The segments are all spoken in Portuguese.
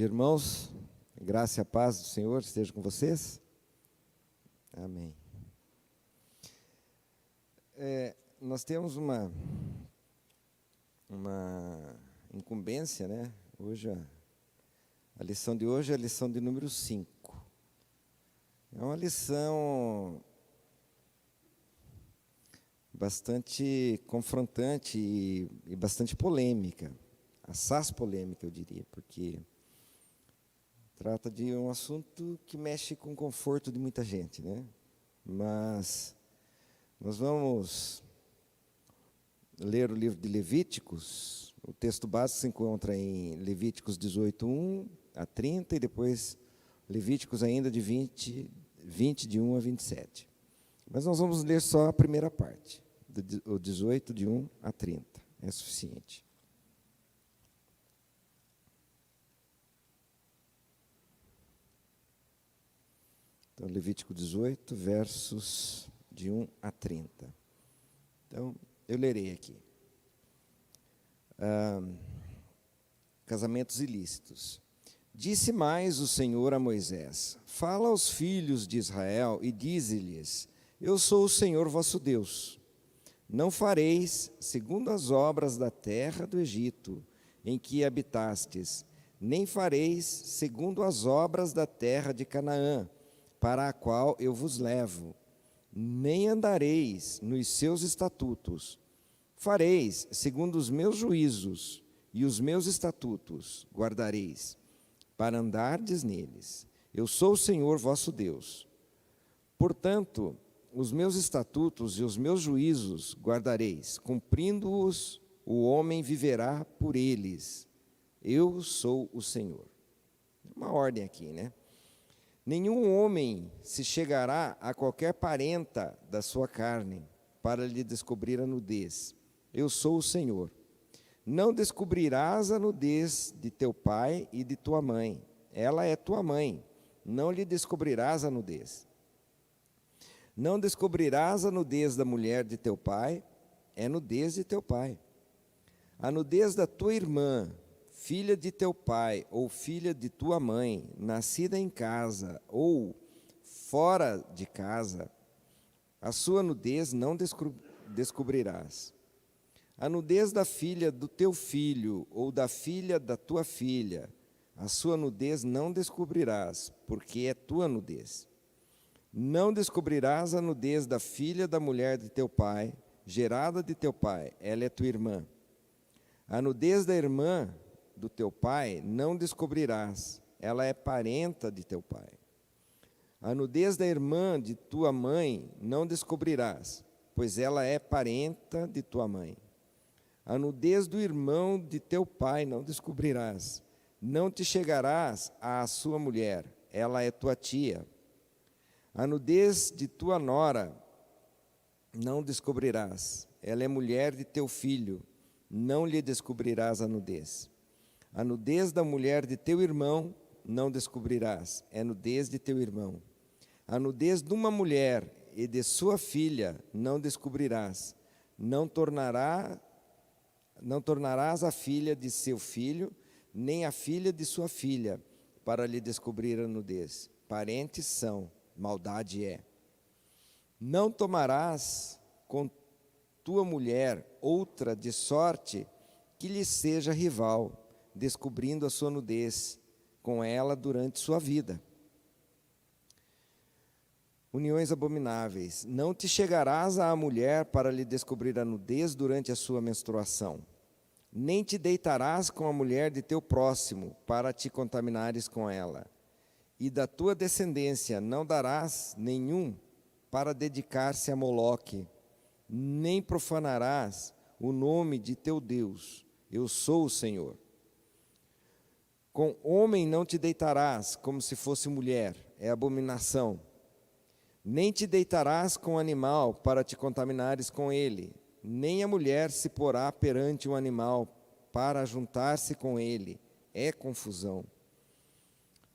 dia, irmãos. Graça e a paz do Senhor esteja com vocês. Amém. Nós temos uma incumbência, né? Hoje, a lição de hoje é a lição de número 5. É uma lição bastante confrontante e bastante polêmica. Assaz polêmica, eu diria, porque trata de um assunto que mexe com o conforto de muita gente, né? Mas nós vamos ler o livro de Levíticos. O texto básico se encontra em Levíticos 18, 1 a 30, e depois Levíticos ainda de 20, de 1 a 27. Mas nós vamos ler só a primeira parte, o 18, de 1 a 30. É suficiente. Então, Levítico 18, versos de 1 a 30. Então, eu lerei aqui. Casamentos ilícitos. Disse mais o Senhor a Moisés: fala aos filhos de Israel e dize-lhes: eu sou o Senhor vosso Deus. Não fareis segundo as obras da terra do Egito, em que habitastes, nem fareis segundo as obras da terra de Canaã, para a qual eu vos levo, nem andareis nos seus estatutos. Fareis segundo os meus juízos, e os meus estatutos guardareis, para andardes neles. Eu sou o Senhor vosso Deus. Portanto, os meus estatutos e os meus juízos guardareis, cumprindo-os, o homem viverá por eles. Eu sou o Senhor. Uma ordem aqui, né? Nenhum homem se chegará a qualquer parenta da sua carne para lhe descobrir a nudez. Eu sou o Senhor. Não descobrirás a nudez de teu pai e de tua mãe. Ela é tua mãe. Não lhe descobrirás a nudez. Não descobrirás a nudez da mulher de teu pai. É nudez de teu pai. A nudez da tua irmã, filha de teu pai ou filha de tua mãe, nascida em casa ou fora de casa, a sua nudez não descobrirás. A nudez da filha do teu filho ou da filha da tua filha, a sua nudez não descobrirás, porque é tua nudez. Não descobrirás a nudez da filha da mulher de teu pai, gerada de teu pai, ela é tua irmã. A nudez da irmã do teu pai não descobrirás, ela é parenta de teu pai. A nudez da irmã de tua mãe não descobrirás, pois ela é parenta de tua mãe. A nudez do irmão de teu pai não descobrirás, não te chegarás à sua mulher, ela é tua tia. A nudez de tua nora não descobrirás, ela é mulher de teu filho, não lhe descobrirás a nudez. A nudez da mulher de teu irmão não descobrirás, é nudez de teu irmão. A nudez de uma mulher e de sua filha não descobrirás, não tornarás a filha de seu filho, nem a filha de sua filha, para lhe descobrir a nudez. Parentes são, maldade é. Não tomarás com tua mulher outra de sorte que lhe seja rival, descobrindo a sua nudez com ela durante sua vida. Uniões abomináveis. Não te chegarás à mulher para lhe descobrir a nudez durante a sua menstruação. Nem te deitarás com a mulher de teu próximo para te contaminares com ela. E da tua descendência não darás nenhum para dedicar-se a Moloque, nem profanarás o nome de teu Deus. Eu sou o Senhor. Com homem não te deitarás como se fosse mulher, é abominação. Nem te deitarás com animal para te contaminares com ele, nem a mulher se porá perante um animal para juntar-se com ele, é confusão.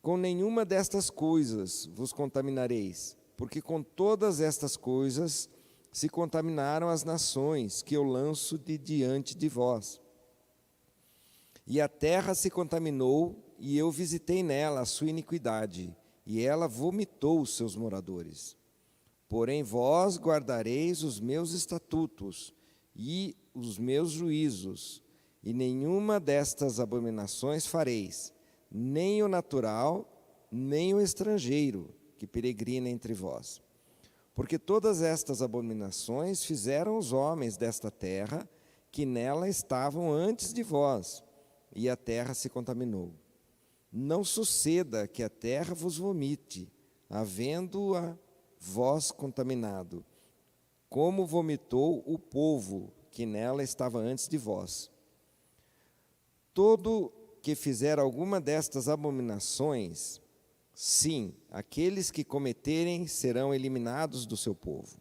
Com nenhuma destas coisas vos contaminareis, porque com todas estas coisas se contaminaram as nações que eu lanço de diante de vós. E a terra se contaminou e eu visitei nela a sua iniquidade, e ela vomitou os seus moradores. Porém vós guardareis os meus estatutos e os meus juízos, e nenhuma destas abominações fareis, nem o natural, nem o estrangeiro que peregrina entre vós. Porque todas estas abominações fizeram os homens desta terra, que nela estavam antes de vós, e a terra se contaminou. Não suceda que a terra vos vomite, havendo-a vós contaminado, como vomitou o povo que nela estava antes de vós. Todo que fizer alguma destas abominações, sim, aqueles que cometerem serão eliminados do seu povo.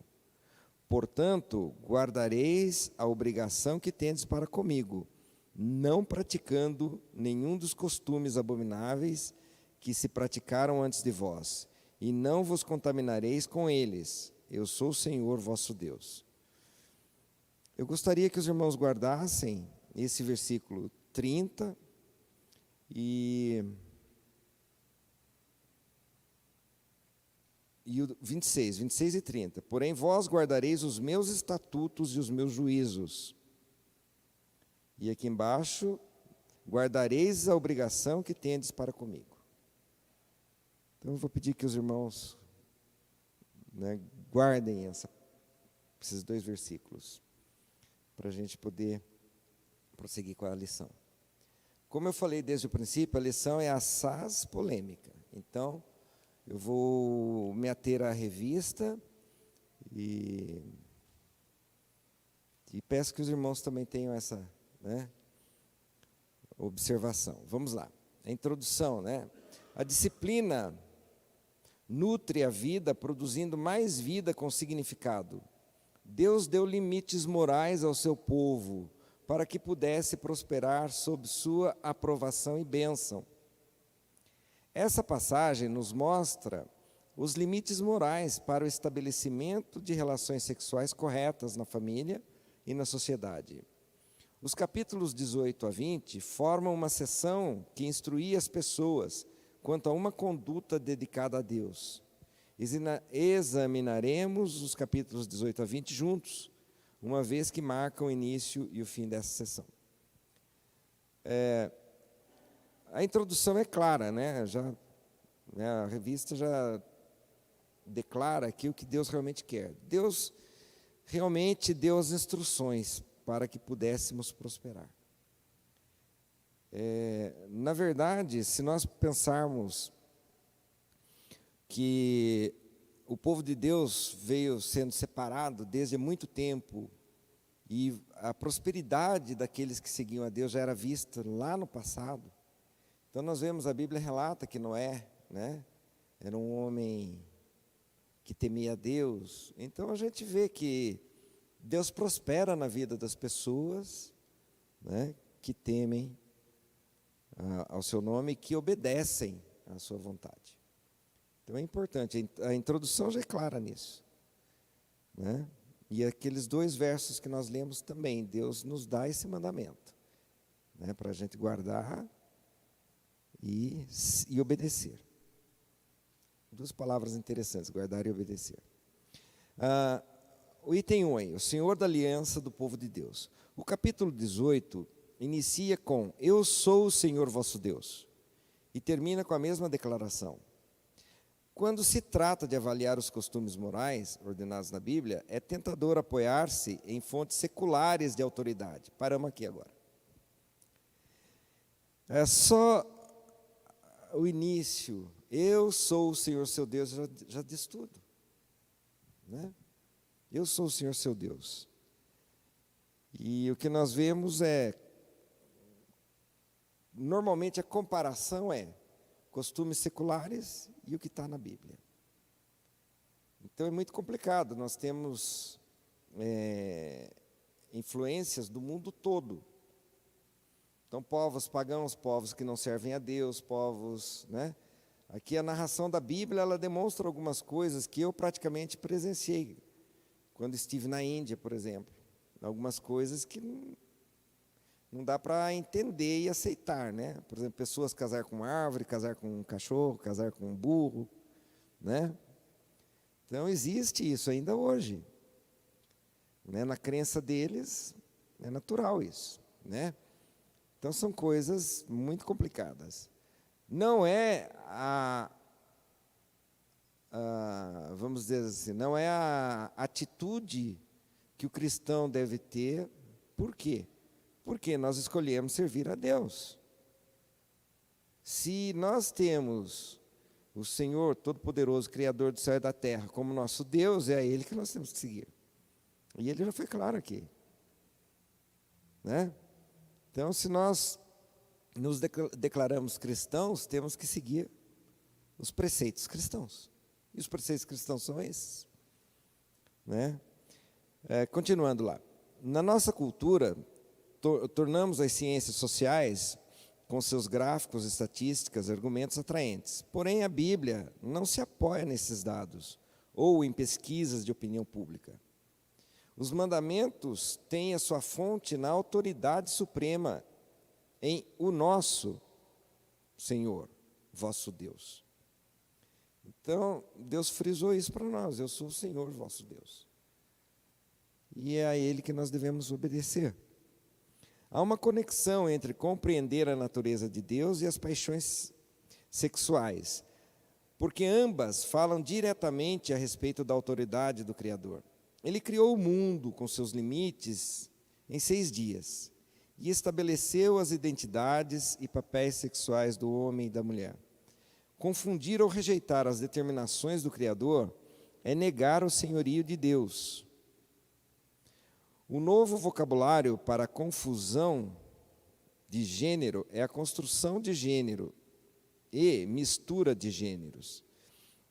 Portanto, guardareis a obrigação que tendes para comigo, não praticando nenhum dos costumes abomináveis que se praticaram antes de vós, e não vos contaminareis com eles. Eu sou o Senhor vosso Deus. Eu gostaria que os irmãos guardassem esse versículo 30 e o 26 e 30. Porém, vós guardareis os meus estatutos e os meus juízos. E aqui embaixo, guardareis a obrigação que tendes para comigo. Então, eu vou pedir que os irmãos, guardem esses dois versículos, para a gente poder prosseguir com a lição. Como eu falei desde o princípio, a lição é assaz polêmica. Então, eu vou me ater à revista e peço que os irmãos também tenham essa observação. Vamos lá. A introdução, A disciplina nutre a vida, produzindo mais vida com significado. Deus deu limites morais ao seu povo, para que pudesse prosperar sob sua aprovação e bênção. Essa passagem nos mostra os limites morais para o estabelecimento de relações sexuais corretas na família e na sociedade. Os capítulos 18 a 20 formam uma seção que instruía as pessoas quanto a uma conduta dedicada a Deus. Examinaremos os capítulos 18 a 20 juntos, uma vez que marcam o início e o fim dessa sessão. A introdução é clara, a revista já declara aqui o que Deus realmente quer. Deus realmente deu as instruções para que pudéssemos prosperar. Na verdade, se nós pensarmos que o povo de Deus veio sendo separado desde muito tempo e a prosperidade daqueles que seguiam a Deus já era vista lá no passado. Então nós vemos, a Bíblia relata que Noé, era um homem que temia a Deus. Então a gente vê que Deus prospera na vida das pessoas, que temem ao seu nome e que obedecem à sua vontade. Então é importante, a introdução já é clara nisso. E aqueles dois versos que nós lemos também, Deus nos dá esse mandamento, para a gente guardar e obedecer. Duas palavras interessantes, guardar e obedecer. O item 1, o Senhor da aliança do povo de Deus. O capítulo 18 inicia com, eu sou o Senhor vosso Deus, e termina com a mesma declaração. Quando se trata de avaliar os costumes morais ordenados na Bíblia, é tentador apoiar-se em fontes seculares de autoridade. Paramos aqui agora. É só o início, eu sou o Senhor seu Deus, já diz tudo. Eu sou o Senhor seu Deus. E o que nós vemos normalmente a comparação costumes seculares e o que está na Bíblia. Então é muito complicado, nós temos influências do mundo todo. Então povos pagãos, povos que não servem a Deus, povos, Aqui a narração da Bíblia, ela demonstra algumas coisas que eu praticamente presenciei, quando estive na Índia, por exemplo. Algumas coisas que não dá para entender e aceitar, né? Por exemplo, pessoas casar com árvore, casar com um cachorro, casar com um burro, né? Então existe isso ainda hoje, né? Na crença deles é natural isso, né? Então são coisas muito complicadas. Não é vamos dizer assim, não é a atitude que o cristão deve ter. Por quê? Porque nós escolhemos servir a Deus. Se nós temos o Senhor Todo-Poderoso, Criador do céu e da terra, como nosso Deus, é a Ele que nós temos que seguir. E Ele já foi claro aqui, né? Então, se nós nos declaramos cristãos, temos que seguir os preceitos cristãos. E os preceitos cristãos são esses, né? Continuando lá. Na nossa cultura, tornamos as ciências sociais, com seus gráficos, estatísticas, argumentos atraentes. Porém, a Bíblia não se apoia nesses dados ou em pesquisas de opinião pública. Os mandamentos têm a sua fonte na autoridade suprema, em o nosso Senhor, vosso Deus. Então, Deus frisou isso para nós: eu sou o Senhor, vosso Deus. E é a Ele que nós devemos obedecer. Há uma conexão entre compreender a natureza de Deus e as paixões sexuais, porque ambas falam diretamente a respeito da autoridade do Criador. Ele criou o mundo com seus limites em 6 dias e estabeleceu as identidades e papéis sexuais do homem e da mulher. Confundir ou rejeitar as determinações do Criador é negar o senhorio de Deus. O novo vocabulário para a confusão de gênero é a construção de gênero e mistura de gêneros.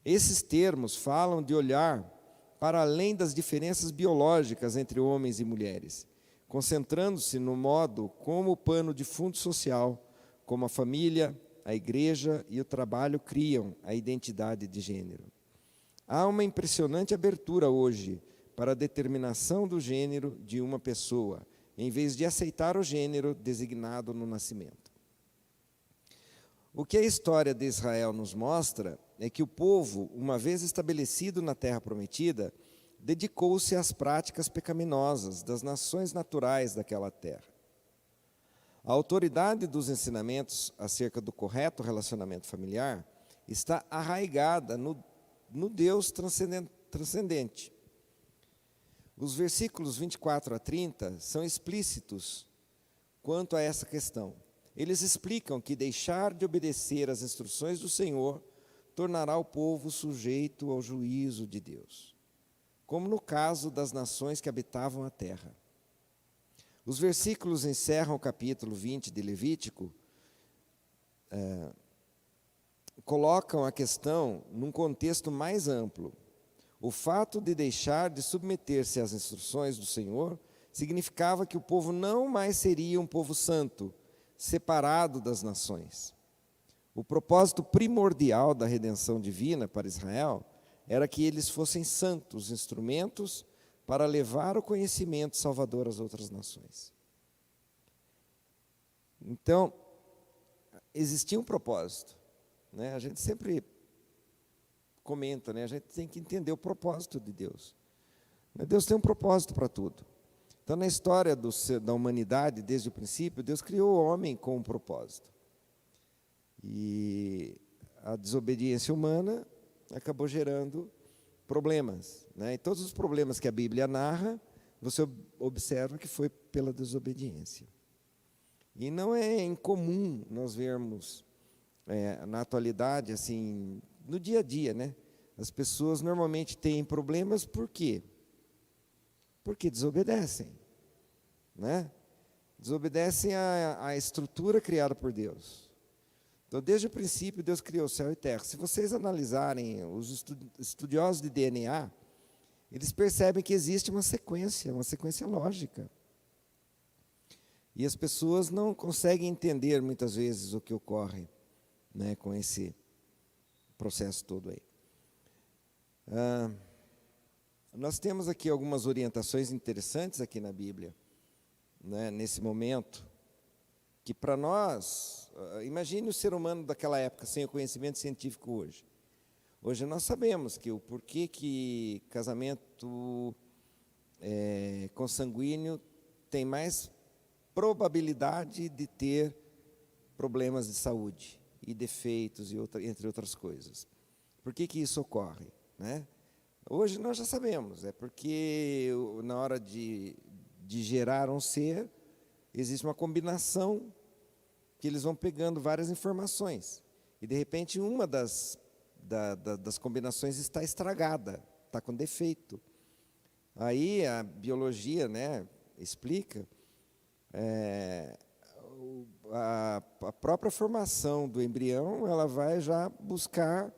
Esses termos falam de olhar para além das diferenças biológicas entre homens e mulheres, concentrando-se no modo como o pano de fundo social, como a família, a igreja e o trabalho criam a identidade de gênero. Há uma impressionante abertura hoje para a determinação do gênero de uma pessoa, em vez de aceitar o gênero designado no nascimento. O que a história de Israel nos mostra é que o povo, uma vez estabelecido na terra prometida, dedicou-se às práticas pecaminosas das nações naturais daquela terra. A autoridade dos ensinamentos acerca do correto relacionamento familiar está arraigada no Deus transcendente. Os versículos 24 a 30 são explícitos quanto a essa questão. Eles explicam que deixar de obedecer às instruções do Senhor tornará o povo sujeito ao juízo de Deus, como no caso das nações que habitavam a terra. Os versículos encerram o capítulo 20 de Levítico, colocam a questão num contexto mais amplo. O fato de deixar de submeter-se às instruções do Senhor significava que o povo não mais seria um povo santo, separado das nações. O propósito primordial da redenção divina para Israel era que eles fossem santos, instrumentos para levar o conhecimento salvador às outras nações. Então, existia um propósito, né? A gente sempre comenta, né? A gente tem que entender o propósito de Deus. Deus tem um propósito para tudo. Então, na história da humanidade, desde o princípio, Deus criou o homem com um propósito. E a desobediência humana acabou gerando problemas, né? E todos os problemas que a Bíblia narra, você observa que foi pela desobediência. E não é incomum nós vermos, na atualidade, assim, no dia a dia, né? As pessoas normalmente têm problemas por quê? Porque desobedecem, né? Desobedecem à estrutura criada por Deus. Então, desde o princípio, Deus criou céu e terra. Se vocês analisarem os estudiosos de DNA, eles percebem que existe uma sequência lógica. E as pessoas não conseguem entender, muitas vezes, o que ocorre, né, com esse processo todo aí. Nós temos aqui algumas orientações interessantes aqui na Bíblia, né, nesse momento que para nós, imagine o ser humano daquela época sem o conhecimento científico hoje. Hoje nós sabemos que o porquê que casamento consanguíneo tem mais probabilidade de ter problemas de saúde e defeitos, entre outras coisas. Por que isso ocorre, né? Hoje nós já sabemos, é porque na hora de gerar um ser, existe uma combinação que eles vão pegando várias informações. E, de repente, uma das combinações está estragada, está com defeito. Aí a biologia, né, explica a própria formação do embrião, ela vai já buscar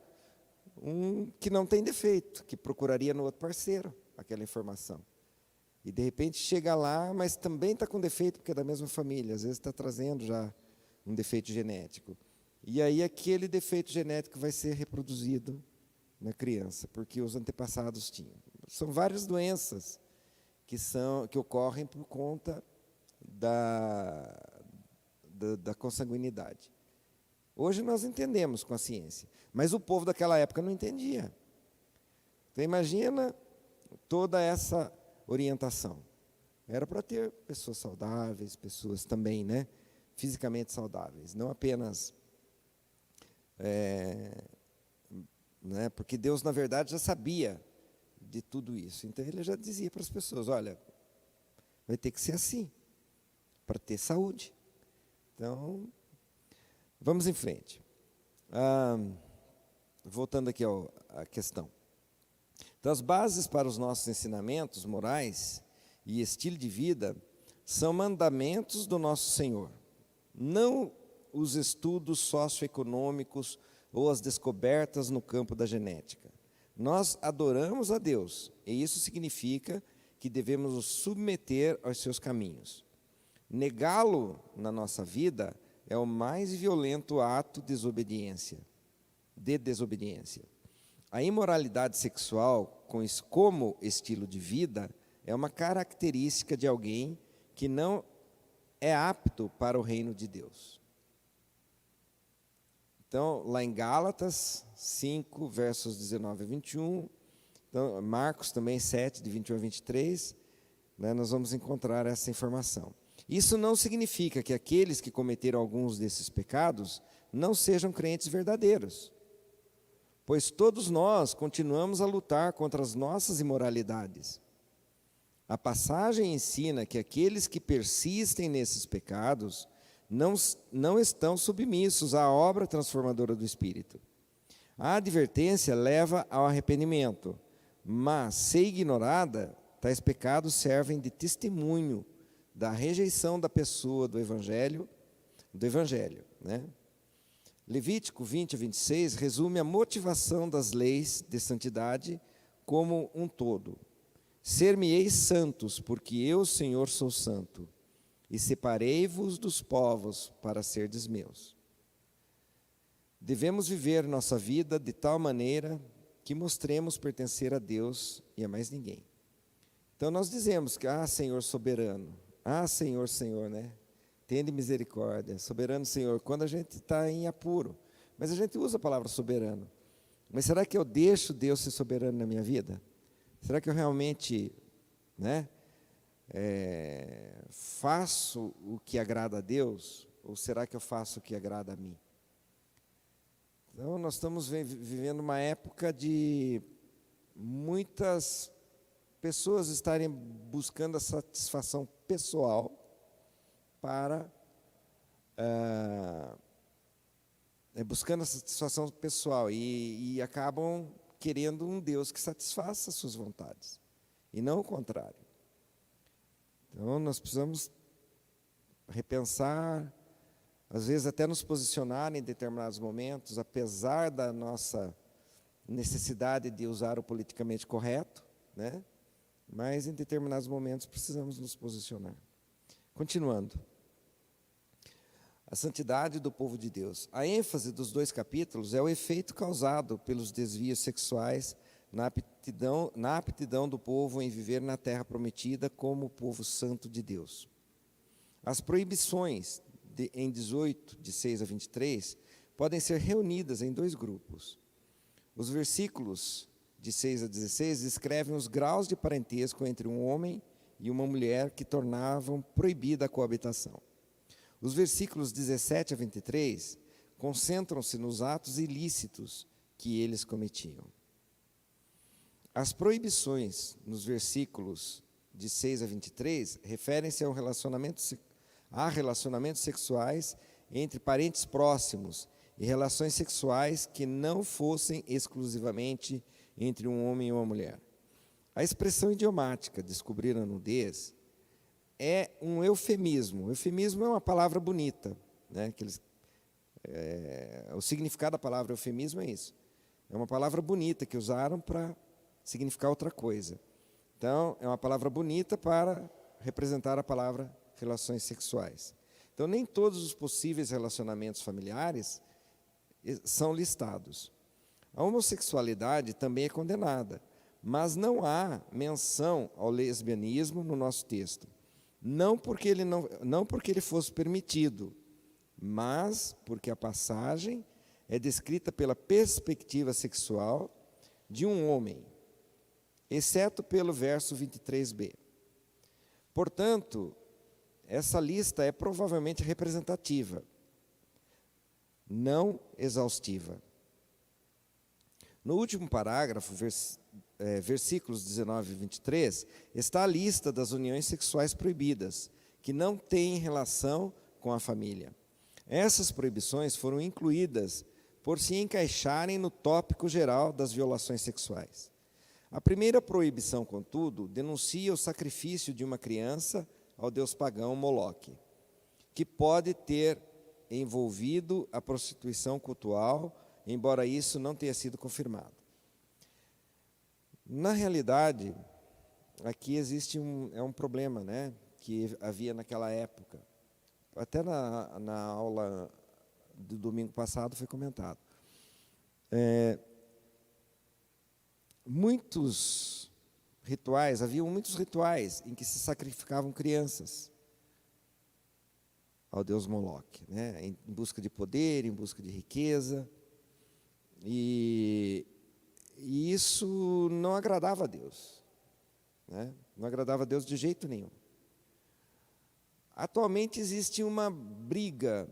um que não tem defeito, que procuraria no outro parceiro aquela informação. E, de repente, chega lá, mas também está com defeito, porque é da mesma família. Às vezes está trazendo já um defeito genético. E aí aquele defeito genético vai ser reproduzido na criança, porque os antepassados tinham. São várias doenças que ocorrem por conta da consanguinidade. Hoje nós entendemos com a ciência, mas o povo daquela época não entendia. Então imagina toda essa orientação. Era para ter pessoas saudáveis, pessoas também, né, fisicamente saudáveis, não apenas né, porque Deus, na verdade, já sabia de tudo isso. Então Ele já dizia para as pessoas, olha, vai ter que ser assim, para ter saúde. Então, vamos em frente. Voltando aqui à questão. Então, as bases para os nossos ensinamentos morais e estilo de vida são mandamentos do nosso Senhor, não os estudos socioeconômicos ou as descobertas no campo da genética. Nós adoramos a Deus, e isso significa que devemos nos submeter aos seus caminhos. Negá-lo na nossa vida é o mais violento ato de desobediência. A imoralidade sexual, como estilo de vida, é uma característica de alguém que não é apto para o reino de Deus. Então, lá em Gálatas 5, versos 19 a 21, então, Marcos também 7, de 21 a 23, né, nós vamos encontrar essa informação. Isso não significa que aqueles que cometeram alguns desses pecados não sejam crentes verdadeiros, pois todos nós continuamos a lutar contra as nossas imoralidades. A passagem ensina que aqueles que persistem nesses pecados não estão submissos à obra transformadora do Espírito. A advertência leva ao arrependimento, mas, se ignorada, tais pecados servem de testemunho da rejeição da pessoa do Evangelho, né? Levítico 20 a 26 resume a motivação das leis de santidade como um todo. Ser-me-eis santos, porque eu, Senhor, sou santo, e separei-vos dos povos para serdes meus. Devemos viver nossa vida de tal maneira que mostremos pertencer a Deus e a mais ninguém. Então nós dizemos que, Senhor soberano, Senhor, Senhor, né? Tende misericórdia, soberano Senhor, quando a gente está em apuro. Mas a gente usa a palavra soberano. Mas será que eu deixo Deus ser soberano na minha vida? Será que eu realmente, né, faço o que agrada a Deus? Ou será que eu faço o que agrada a mim? Então, nós estamos vivendo uma época de muitas pessoas estarem buscando a satisfação pessoal buscando a satisfação pessoal e acabam querendo um Deus que satisfaça as suas vontades, e não o contrário. Então, nós precisamos repensar, às vezes até nos posicionar em determinados momentos, apesar da nossa necessidade de usar o politicamente correto, né? Mas em determinados momentos precisamos nos posicionar. Continuando. A santidade do povo de Deus. A ênfase dos 2 capítulos é o efeito causado pelos desvios sexuais na aptidão do povo em viver na terra prometida como povo santo de Deus. As proibições em 18, de 6 a 23, podem ser reunidas em dois grupos. Os versículos de 6 a 16 descrevem os graus de parentesco entre um homem e uma mulher que tornavam proibida a coabitação. Os versículos 17 a 23 concentram-se nos atos ilícitos que eles cometiam. As proibições nos versículos de 6 a 23 referem-se a relacionamentos sexuais entre parentes próximos e relações sexuais que não fossem exclusivamente entre um homem e uma mulher. A expressão idiomática, descobrir a nudez, é um eufemismo. O eufemismo é uma palavra bonita, né? O significado da palavra eufemismo é isso. É uma palavra bonita que usaram para significar outra coisa. Então, é uma palavra bonita para representar a palavra relações sexuais. Então, nem todos os possíveis relacionamentos familiares são listados. A homossexualidade também é condenada, mas não há menção ao lesbianismo no nosso texto. Não porque ele fosse permitido, mas porque a passagem é descrita pela perspectiva sexual de um homem, exceto pelo verso 23b. Portanto, essa lista é provavelmente representativa, não exaustiva. No último parágrafo, versículos 19 e 23, está a lista das uniões sexuais proibidas, que não têm relação com a família. Essas proibições foram incluídas por se encaixarem no tópico geral das violações sexuais. A primeira proibição, contudo, denuncia o sacrifício de uma criança ao deus pagão Moloque, que pode ter envolvido a prostituição cultual, embora isso não tenha sido confirmado. Na realidade, aqui existe um problema, né, que havia naquela época. Até na aula do domingo passado foi comentado. Haviam muitos rituais em que se sacrificavam crianças ao deus Moloque, né, em busca de poder, em busca de riqueza. E isso não agradava a Deus, né? Não agradava a Deus de jeito nenhum. Atualmente existe uma briga,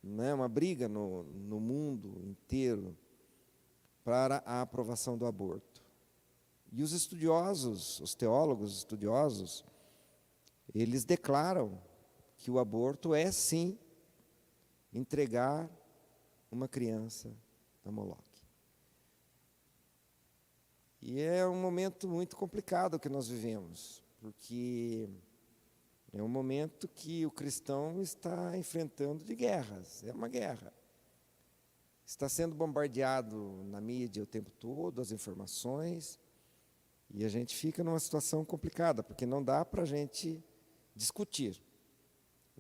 né, no mundo inteiro para a aprovação do aborto. E os estudiosos, os teólogos estudiosos, eles declaram que o aborto é, sim, entregar uma criança a Moloque. E é um momento muito complicado que nós vivemos, porque é um momento que o cristão está enfrentando de guerras, é uma guerra. Está sendo bombardeado na mídia o tempo todo, as informações, e a gente fica numa situação complicada, porque não dá para a gente discutir.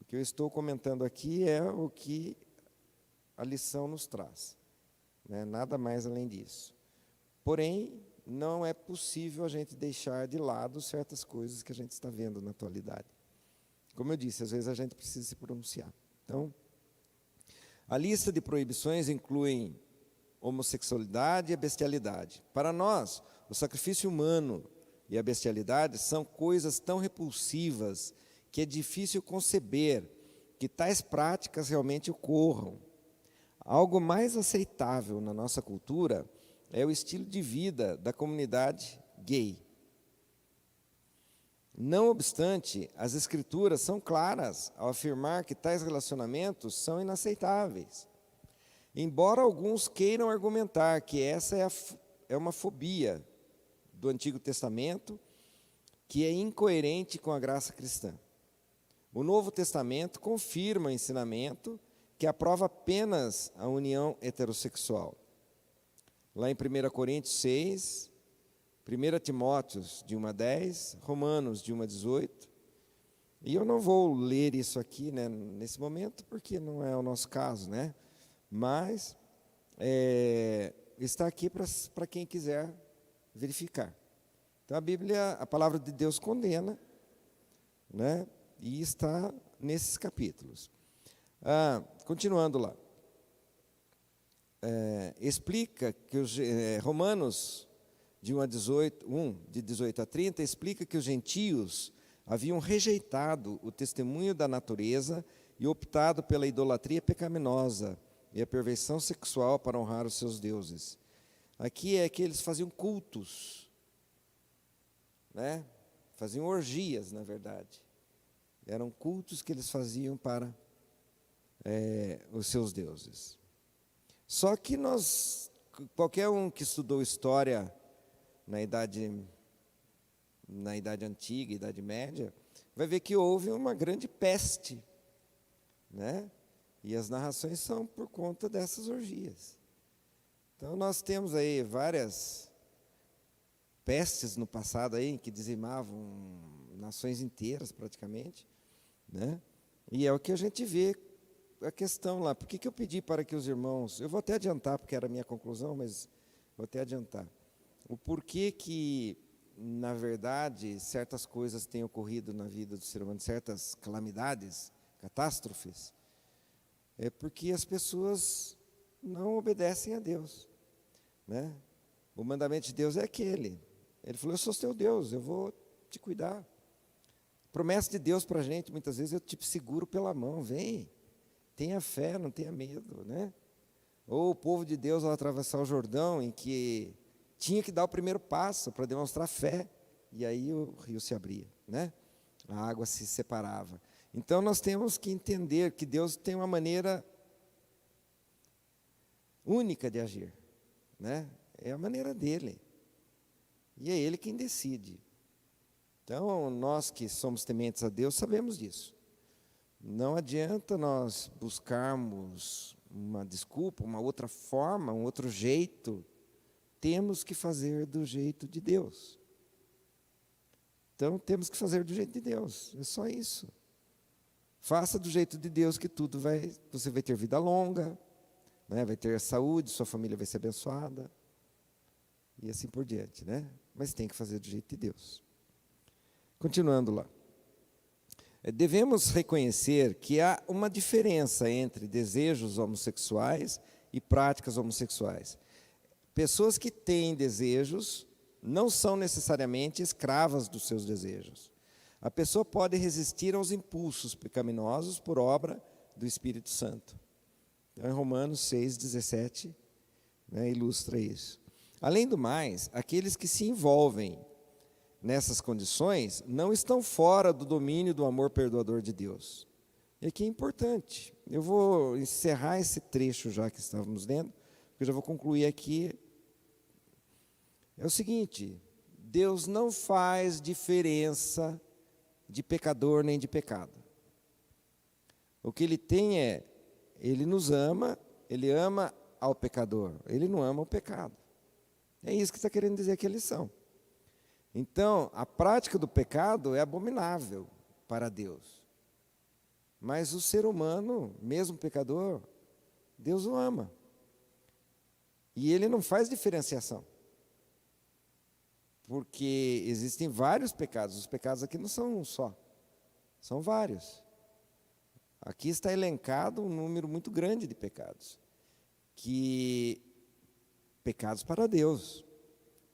O que eu estou comentando aqui é o que a lição nos traz, né? Nada mais além disso. Porém, não é possível a gente deixar de lado certas coisas que a gente está vendo na atualidade. Como eu disse, às vezes a gente precisa se pronunciar. Então, a lista de proibições inclui homossexualidade e bestialidade. Para nós, o sacrifício humano e a bestialidade são coisas tão repulsivas que é difícil conceber que tais práticas realmente ocorram. Algo mais aceitável na nossa cultura é o estilo de vida da comunidade gay. Não obstante, as Escrituras são claras ao afirmar que tais relacionamentos são inaceitáveis. Embora alguns queiram argumentar que essa é uma fobia do Antigo Testamento, que é incoerente com a graça cristã. O Novo Testamento confirma o ensinamento que aprova apenas a união heterossexual. Lá em 1 Coríntios 6, 1 Timóteo de 1 a 10, Romanos de 1 a 18. E eu não vou ler isso aqui, né, nesse momento, porque não é o nosso caso, né? Mas está aqui para quem quiser verificar. Então a Bíblia, a palavra de Deus condena, né? E está nesses capítulos. Continuando lá. Explica que Romanos de 18 a 30, explica que os gentios haviam rejeitado o testemunho da natureza e optado pela idolatria pecaminosa e a perversão sexual para honrar os seus deuses. Aqui é que eles faziam cultos, né? Faziam orgias, na verdade. Eram cultos que eles faziam para os seus deuses. Só que qualquer um que estudou história na Idade Antiga, Idade Média, vai ver que houve uma grande peste, né? E as narrações são por conta dessas orgias. Então nós temos aí várias pestes no passado aí que dizimavam nações inteiras praticamente, né? E é o que a gente vê a questão lá. Por que eu pedi para que os irmãos, eu vou até adiantar porque era a minha conclusão, mas vou até adiantar. O porquê que, na verdade, certas coisas têm ocorrido na vida do ser humano, certas calamidades, catástrofes, é porque as pessoas não obedecem a Deus, né? O mandamento de Deus é aquele. Ele falou: eu sou teu Deus, eu vou te cuidar. Promessa de Deus para a gente, muitas vezes eu te seguro pela mão, vem, tenha fé, não tenha medo, né? Ou o povo de Deus, ao atravessar o Jordão, em que tinha que dar o primeiro passo para demonstrar fé, e aí o rio se abria, né? A água se separava. Então nós temos que entender que Deus tem uma maneira única de agir, né? É a maneira dele, e é ele quem decide. Então nós que somos tementes a Deus sabemos disso. Não adianta nós buscarmos uma desculpa, uma outra forma, um outro jeito. Temos que fazer do jeito de Deus. Então, temos que fazer do jeito de Deus. É só isso. Faça do jeito de Deus que você vai ter vida longa, né? Vai ter saúde, sua família vai ser abençoada, e assim por diante, né? Mas tem que fazer do jeito de Deus. Continuando lá. Devemos reconhecer que há uma diferença entre desejos homossexuais e práticas homossexuais. Pessoas que têm desejos não são necessariamente escravas dos seus desejos. A pessoa pode resistir aos impulsos pecaminosos por obra do Espírito Santo. Então, em Romanos 6,17, né, ilustra isso. Além do mais, aqueles que se envolvem nessas condições não estão fora do domínio do amor perdoador de Deus. E aqui é importante. Eu vou encerrar esse trecho já que estávamos lendo, porque eu já vou concluir aqui. É o seguinte: Deus não faz diferença de pecador nem de pecado. O que Ele tem Ele nos ama, Ele ama ao pecador, Ele não ama o pecado. É isso que está querendo dizer aqui a lição. Então, a prática do pecado é abominável para Deus. Mas o ser humano, mesmo pecador, Deus o ama. E Ele não faz diferenciação. Porque existem vários pecados. Os pecados aqui não são um só, são vários. Aqui está elencado um número muito grande de pecados. Pecados para Deus.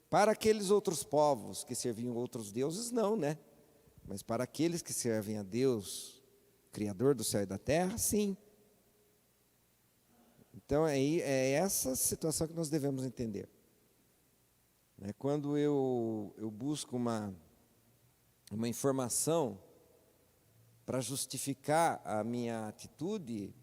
Para aqueles outros povos que serviam outros deuses, não, né? Mas para aqueles que servem a Deus, Criador do céu e da terra, sim. Então é essa situação que nós devemos entender. Quando eu busco uma informação para justificar a minha atitude,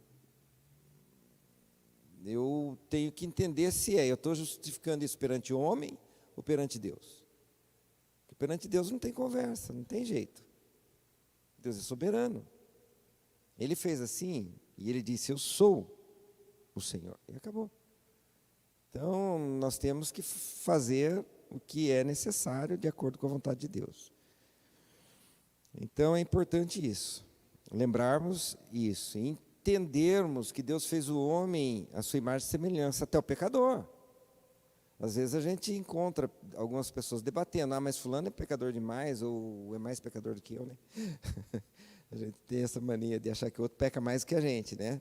eu tenho que entender se eu estou justificando isso perante o homem ou perante Deus. Porque perante Deus não tem conversa, não tem jeito. Deus é soberano. Ele fez assim e Ele disse: eu sou o Senhor. E acabou. Então, nós temos que fazer o que é necessário de acordo com a vontade de Deus. Então, é importante isso. Lembrarmos isso. Entendermos que Deus fez o homem à sua imagem e semelhança, até o pecador. Às vezes a gente encontra algumas pessoas debatendo, mas fulano é pecador demais, ou é mais pecador do que eu, né? A gente tem essa mania de achar que o outro peca mais que a gente, né?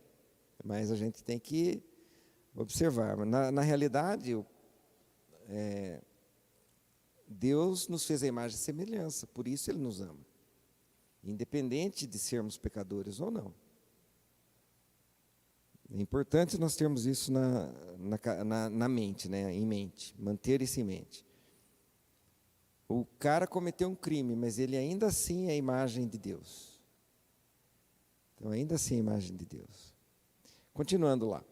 Mas a gente tem que observar. Na realidade, Deus nos fez a imagem e semelhança, por isso Ele nos ama. Independente de sermos pecadores ou não. É importante nós termos isso na mente, né? Em mente, manter isso em mente. O cara cometeu um crime, mas ele ainda assim é a imagem de Deus. Então, ainda assim é a imagem de Deus. Continuando lá.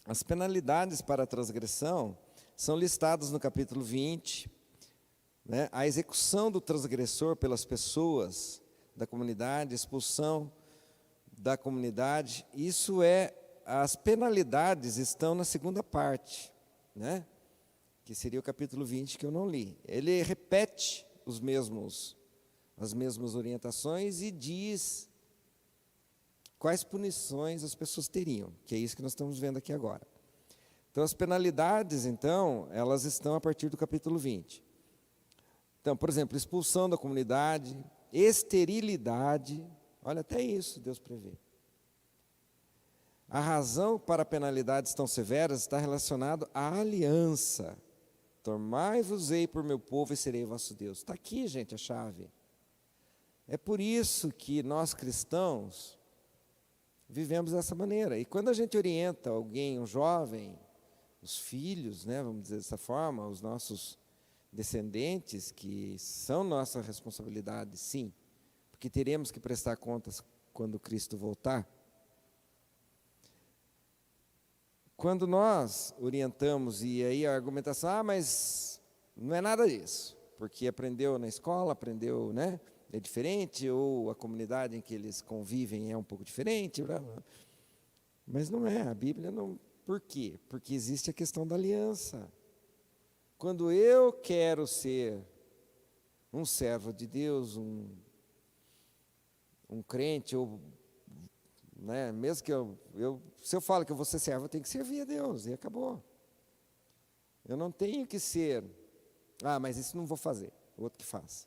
As penalidades para a transgressão são listadas no capítulo 20. Né? A execução do transgressor pelas pessoas da comunidade, expulsão da comunidade, as penalidades estão na segunda parte, né? Que seria o capítulo 20 que eu não li. Ele repete as mesmas orientações e diz quais punições as pessoas teriam, que é isso que nós estamos vendo aqui agora. Então, as penalidades, então, elas estão a partir do capítulo 20. Então, por exemplo, expulsão da comunidade, esterilidade, olha, até isso Deus prevê. A razão para penalidades tão severas está relacionada à aliança. Tomai-vos-ei por meu povo e serei vosso Deus. Está aqui, gente, a chave. É por isso que nós cristãos vivemos dessa maneira. E quando a gente orienta alguém, um jovem, os filhos, né, vamos dizer dessa forma, os nossos descendentes, que são nossa responsabilidade, sim, porque teremos que prestar contas quando Cristo voltar. Quando nós orientamos, e aí a argumentação, mas não é nada disso, porque aprendeu na escola, aprendeu, né, é diferente, ou a comunidade em que eles convivem é um pouco diferente, blá, blá. Mas não é, a Bíblia não. Por quê? Porque existe a questão da aliança. Quando eu quero ser um servo de Deus, um crente, ou, né, mesmo que se eu falo que eu vou ser servo, eu tenho que servir a Deus, e acabou. Eu não tenho que ser, mas isso não vou fazer, o outro que faça.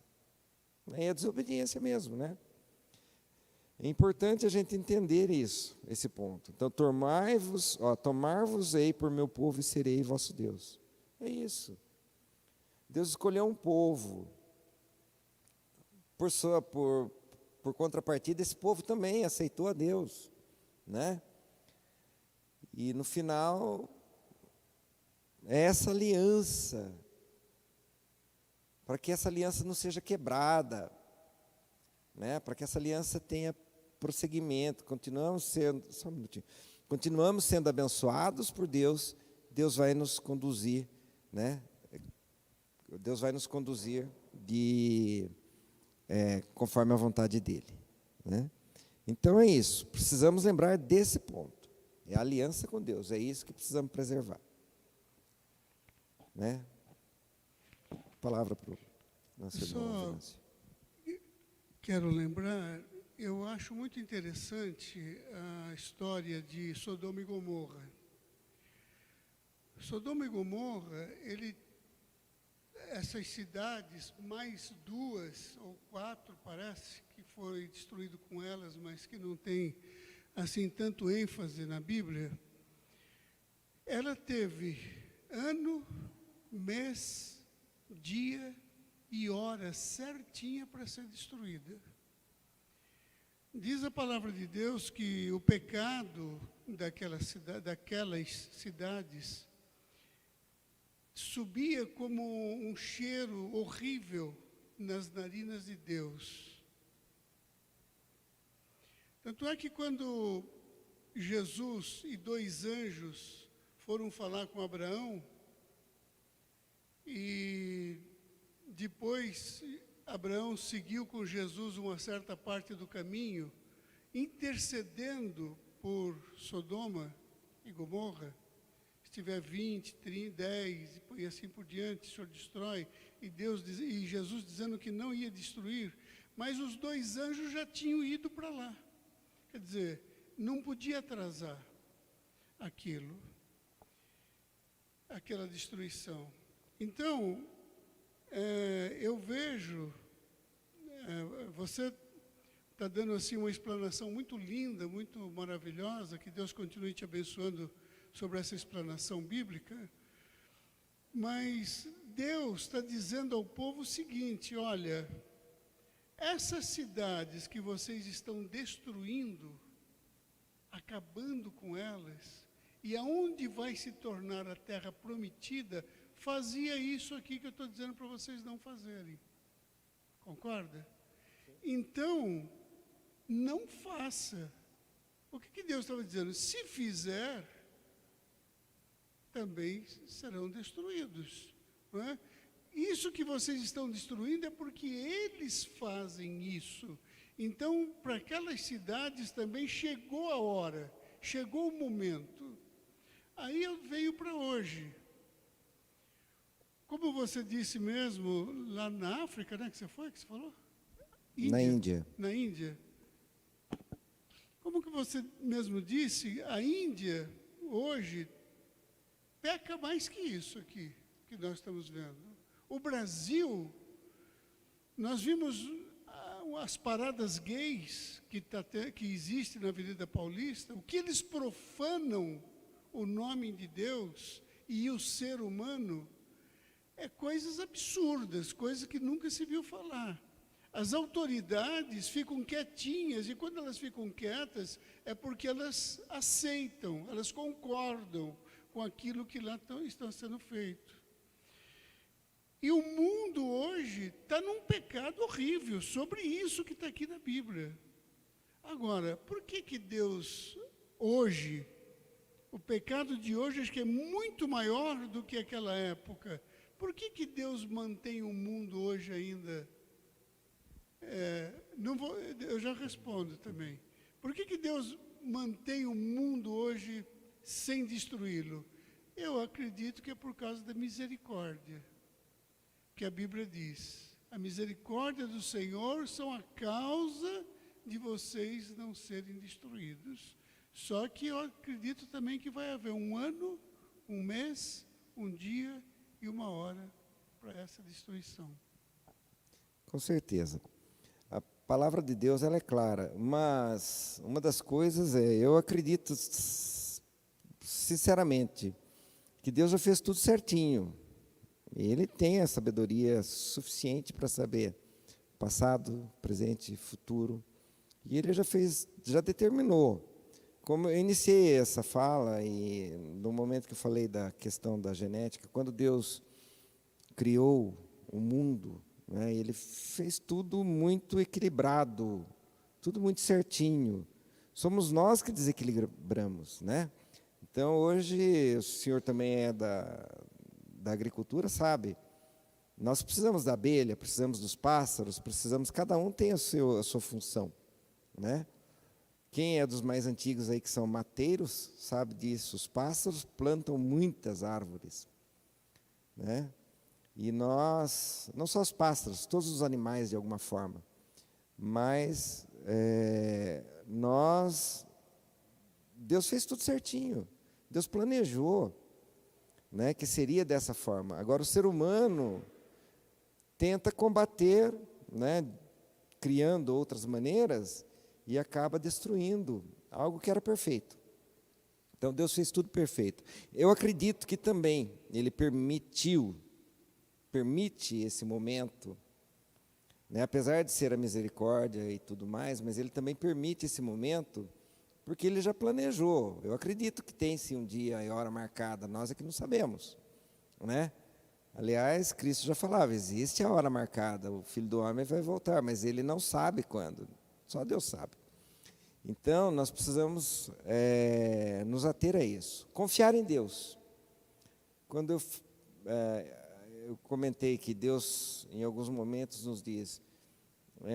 Aí é desobediência mesmo, né? É importante a gente entender isso, esse ponto. Então, tomar-vos-ei por meu povo e serei vosso Deus. É isso. Deus escolheu um povo. Por contrapartida, esse povo também aceitou a Deus, né? E no final, é essa aliança, para que essa aliança não seja quebrada, né? Para que essa aliança tenha prosseguimento, continuamos sendo abençoados por Deus, Deus vai nos conduzir, né? Deus vai nos conduzir conforme a vontade dEle, né? Então é isso, precisamos lembrar desse ponto, é a aliança com Deus, é isso que precisamos preservar, né? Palavra para o nosso irmão. Quero lembrar, eu acho muito interessante a história de Sodoma e Gomorra. Sodoma e Gomorra, essas cidades, mais 2 ou 4, parece, que foi destruído com elas, mas que não tem, assim, tanto ênfase na Bíblia, ela teve ano, mês, dia e hora certinha para ser destruída. Diz a palavra de Deus que o pecado daquelas cidades subia como um cheiro horrível nas narinas de Deus. Tanto é que quando Jesus e 2 anjos foram falar com Abraão, e depois Abraão seguiu com Jesus uma certa parte do caminho, intercedendo por Sodoma e Gomorra. Se tiver 20, 30, 10 e assim por diante, o Senhor destrói. E Jesus dizendo que não ia destruir, mas os 2 anjos já tinham ido para lá. Quer dizer, não podia atrasar aquilo. aquela destruição. Então, eu vejo, você está dando assim uma explanação muito linda, muito maravilhosa, que Deus continue te abençoando sobre essa explanação bíblica, mas Deus está dizendo ao povo o seguinte: olha, essas cidades que vocês estão destruindo, acabando com elas, e aonde vai se tornar a terra prometida, fazia isso aqui que eu estou dizendo para vocês não fazerem. Concorda? Então, não faça. O que Deus estava dizendo? Se fizer, também serão destruídos. Não é? Isso que vocês estão destruindo é porque eles fazem isso. Então, para aquelas cidades também chegou a hora, chegou o momento. Aí eu venho para hoje. Como você disse mesmo, lá na África, né, que você falou? Índia. Na Índia. Na Índia. Como que você mesmo disse, a Índia, hoje, peca mais que isso aqui, que nós estamos vendo. O Brasil, nós vimos as paradas gays que existem na Avenida Paulista, o que eles profanam o nome de Deus e o ser humano, é coisas absurdas, coisas que nunca se viu falar. As autoridades ficam quietinhas, e quando elas ficam quietas, é porque elas aceitam, elas concordam com aquilo que lá está sendo feito. E o mundo hoje está num pecado horrível, sobre isso que está aqui na Bíblia. Agora, por que Deus, hoje, o pecado de hoje, acho que é muito maior do que aquela época. Por que Deus mantém o mundo hoje ainda? Eu já respondo também. Por que Deus mantém o mundo hoje sem destruí-lo? Eu acredito que é por causa da misericórdia, que a Bíblia diz. A misericórdia do Senhor são a causa de vocês não serem destruídos. Só que eu acredito também que vai haver um ano, um mês, um dia e uma hora para essa destruição. Com certeza. A palavra de Deus, ela é clara, mas uma das coisas eu acredito sinceramente que Deus já fez tudo certinho. Ele tem a sabedoria suficiente para saber passado, presente, futuro. E ele já determinou. Como eu iniciei essa fala, e no momento que eu falei da questão da genética, quando Deus criou o mundo, né, ele fez tudo muito equilibrado, tudo muito certinho. Somos nós que desequilibramos, né? Então, hoje, o senhor também é da agricultura, sabe? Nós precisamos da abelha, precisamos dos pássaros, cada um tem a sua função, né? Quem é dos mais antigos aí que são mateiros, sabe disso. Os pássaros plantam muitas árvores, né? E nós, não só os pássaros, todos os animais de alguma forma, mas Deus fez tudo certinho, Deus planejou, né, que seria dessa forma. Agora o ser humano tenta combater, né, criando outras maneiras e acaba destruindo algo que era perfeito. Então Deus fez tudo perfeito. Eu acredito que também Ele permite esse momento, né, apesar de ser a misericórdia e tudo mais, mas Ele também permite esse momento porque Ele já planejou. Eu acredito que tem sim um dia e hora marcada, nós é que não sabemos, né? Aliás, Cristo já falava, existe a hora marcada, o Filho do Homem vai voltar, mas Ele não sabe quando, só Deus sabe. Então, nós precisamos nos ater a isso, confiar em Deus. Quando eu comentei que Deus, em alguns momentos, nos diz,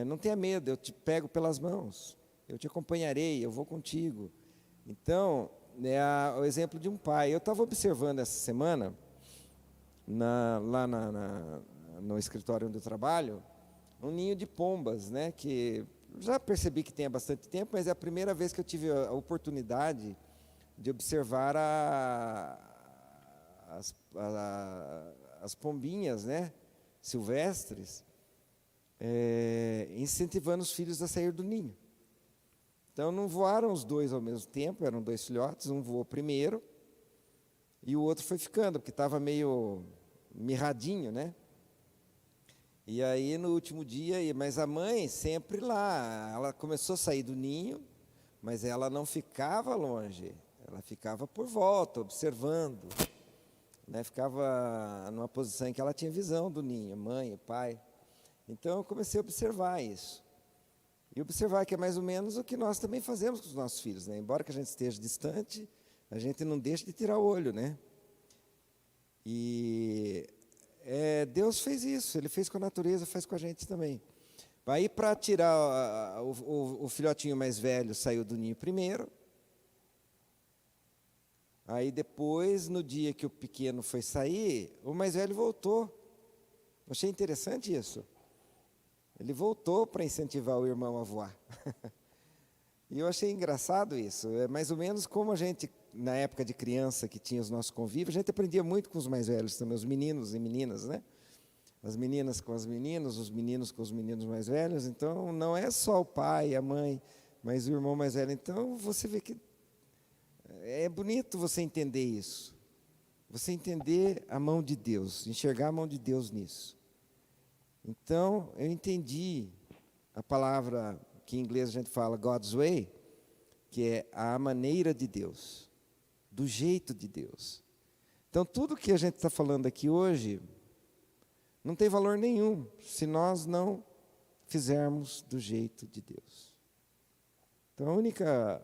não tenha medo, eu te pego pelas mãos, eu te acompanharei, eu vou contigo. Então, o exemplo de um pai. Eu estava observando essa semana, lá no escritório onde eu trabalho, um ninho de pombas, né, que já percebi que tem há bastante tempo, mas é a primeira vez que eu tive a oportunidade de observar as pombinhas, né, silvestres, incentivando os filhos a sair do ninho. Então, não voaram os dois ao mesmo tempo, eram 2 filhotes, um voou primeiro e o outro foi ficando, porque estava meio mirradinho, né? E aí, no último dia, mas a mãe sempre lá, ela começou a sair do ninho, mas ela não ficava longe, ela ficava por volta, observando, né? Ficava numa posição em que ela tinha visão do ninho, mãe e pai. Então, eu comecei a observar isso. E observar que é mais ou menos o que nós também fazemos com os nossos filhos, né? Embora que a gente esteja distante, a gente não deixa de tirar o olho, né? E Deus fez isso, Ele fez com a natureza, faz com a gente também. Aí, para tirar o filhotinho mais velho, saiu do ninho primeiro. Aí depois, no dia que o pequeno foi sair, o mais velho voltou. Achei interessante isso. Ele voltou para incentivar o irmão a voar. E eu achei engraçado isso. É mais ou menos como a gente, na época de criança, que tinha os nossos convívios, a gente aprendia muito com os mais velhos também, os meninos e meninas, né? As meninas com as meninas, os meninos com os meninos mais velhos. Então, não é só o pai, a mãe, mas o irmão mais velho. Então, você vê que é bonito você entender isso. Você entender a mão de Deus, enxergar a mão de Deus nisso. Então, eu entendi a palavra que em inglês a gente fala God's way, que é a maneira de Deus, do jeito de Deus. Então, tudo que a gente está falando aqui hoje não tem valor nenhum se nós não fizermos do jeito de Deus. Então, a única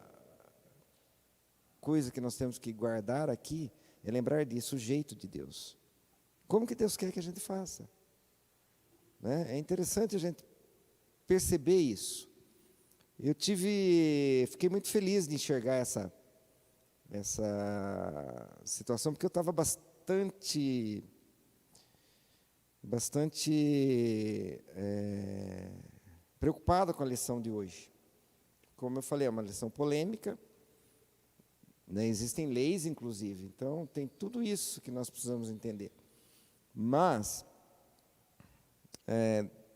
coisa que nós temos que guardar aqui é lembrar disso, o jeito de Deus. Como que Deus quer que a gente faça? Né? É interessante a gente perceber isso. Fiquei muito feliz de enxergar essa situação, porque eu estava bastante preocupado com a lição de hoje. Como eu falei, é uma lição polêmica, né? Existem leis, inclusive, então tem tudo isso que nós precisamos entender. Mas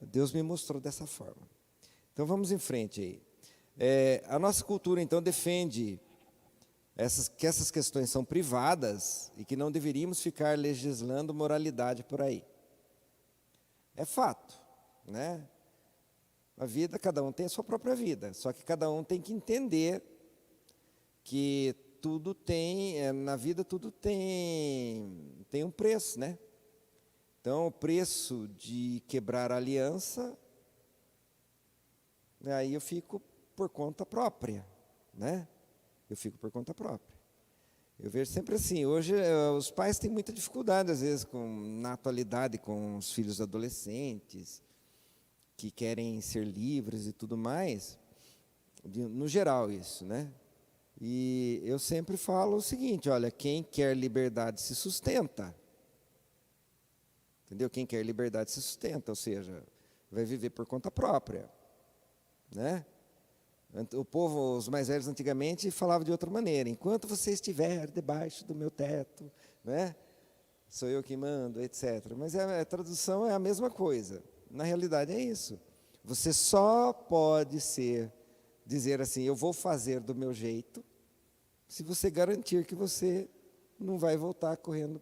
Deus me mostrou dessa forma. Então vamos em frente aí. A nossa cultura então defende que essas questões são privadas e que não deveríamos ficar legislando moralidade por aí. É fato, né? A vida, cada um tem a sua própria vida, só que cada um tem que entender que tudo tem, na vida tudo tem um preço, né? Então, o preço de quebrar a aliança, aí eu fico por conta própria, né? Eu fico por conta própria. Eu vejo sempre assim, hoje os pais têm muita dificuldade, às vezes, na atualidade, com os filhos adolescentes, que querem ser livres e tudo mais, no geral isso, né? E eu sempre falo o seguinte, olha, quem quer liberdade se sustenta. Entendeu? Quem quer liberdade se sustenta, ou seja, vai viver por conta própria, né? O povo, os mais velhos antigamente, falavam de outra maneira. Enquanto você estiver debaixo do meu teto, né? Sou eu que mando, etc. Mas a tradução é a mesma coisa. Na realidade é isso. Você só pode dizer assim, eu vou fazer do meu jeito, se você garantir que você não vai voltar correndo,